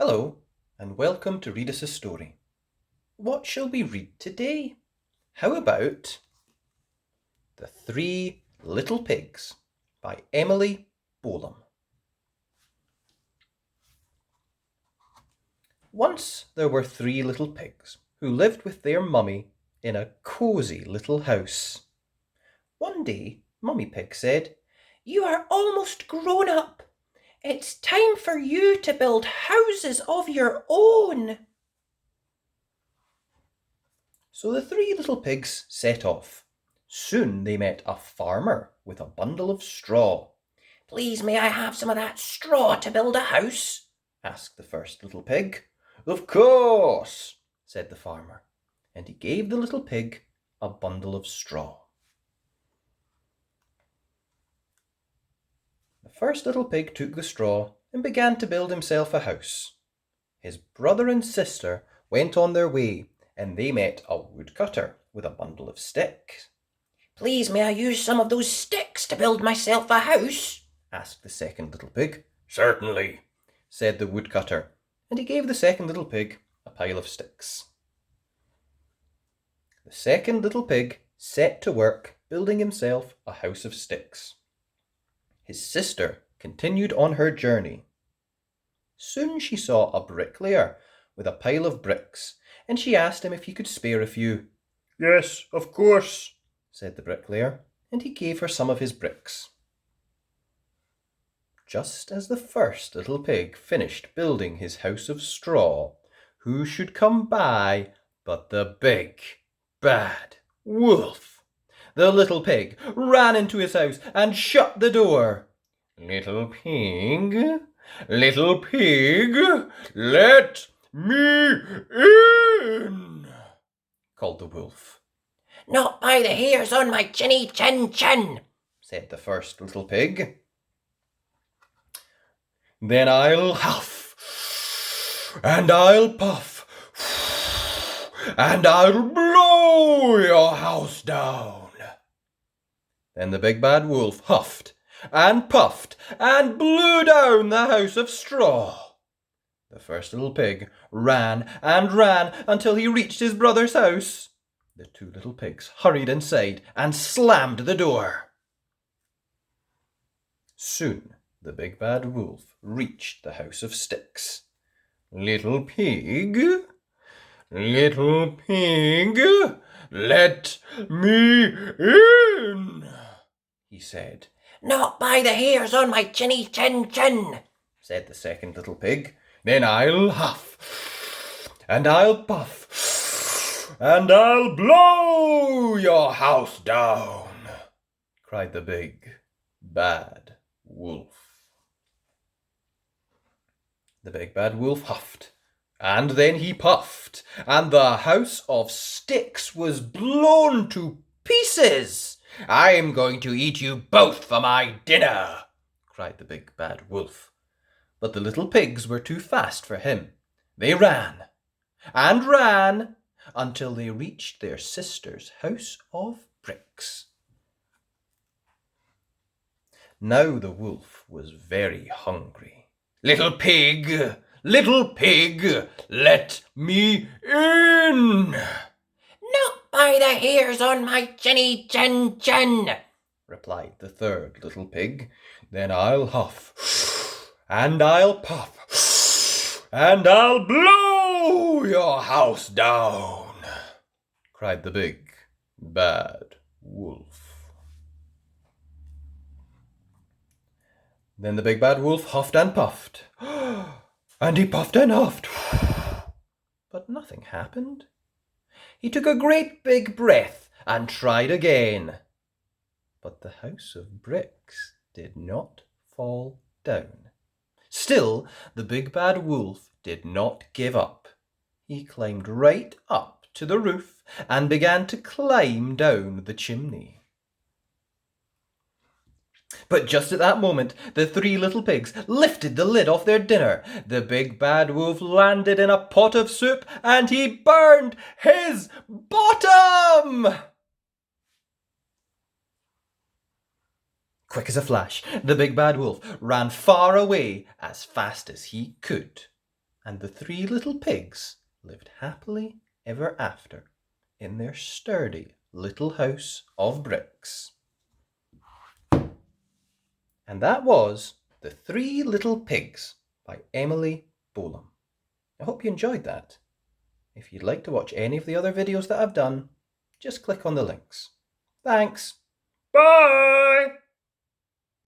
Hello, and welcome to Read Us a Story. What shall we read today? How about The Three Little Pigs by Emily Bolam. Once there were three little pigs who lived with their mummy in a cosy little house. One day, Mummy Pig said, "You are almost grown up. It's time for you to build houses of your own." So the three little pigs set off. Soon they met a farmer with a bundle of straw. "Please, may I have some of that straw to build a house?" asked the first little pig. "Of course," said the farmer, and he gave the little pig a bundle of straw. The first little pig took the straw and began to build himself a house. His brother and sister went on their way, and they met a woodcutter with a bundle of sticks. "Please, may I use some of those sticks to build myself a house?" asked the second little pig. "Certainly," said the woodcutter, and he gave the second little pig a pile of sticks. The second little pig set to work building himself a house of sticks. His sister continued on her journey. Soon she saw a bricklayer with a pile of bricks, and she asked him if he could spare a few. "Yes, of course," said the bricklayer, and he gave her some of his bricks. Just as the first little pig finished building his house of straw, who should come by but the big, bad wolf? The little pig ran into his house and shut the door. "Little pig, little pig, let me in," called the wolf. "Not by the hairs on my chinny chin," said the first little pig. "Then I'll huff, and I'll puff, and I'll blow your house down." Then the big bad wolf huffed and puffed and blew down the house of straw. The first little pig ran and ran until he reached his brother's house. The two little pigs hurried inside and slammed the door. Soon the big bad wolf reached the house of sticks. "Little pig, little pig, let me in," he said. "Not by the hairs on my chinny chin," said the second little pig. "Then I'll huff, and I'll puff, and I'll blow your house down," cried the big, bad wolf. The big bad wolf huffed, and then he puffed, and the house of sticks was blown to pieces. "I'm going to eat you both for my dinner," cried the big bad wolf. But the little pigs were too fast for him. They ran and ran until they reached their sister's house of bricks. Now the wolf was very hungry. "Little pig, let me in." "Not by the hairs on my chinny chin," replied the third little pig. "Then I'll huff, and I'll puff, and I'll blow your house down," cried the big, bad wolf. Then the big bad wolf huffed and puffed, and he puffed and huffed, but nothing happened. He took a great big breath and tried again, but the house of bricks did not fall down. Still, the big bad wolf did not give up. He climbed right up to the roof and began to climb down the chimney. But just at that moment, the three little pigs lifted the lid off their dinner. The big bad wolf landed in a pot of soup, and he burned his bottom! Quick as a flash, the big bad wolf ran far away as fast as he could. And the 3 little pigs lived happily ever after in their sturdy little house of bricks. And that was The 3 Little Pigs by Emily Bolam. I hope you enjoyed that. If you'd like to watch any of the other videos that I've done, just click on the links. Thanks. Bye!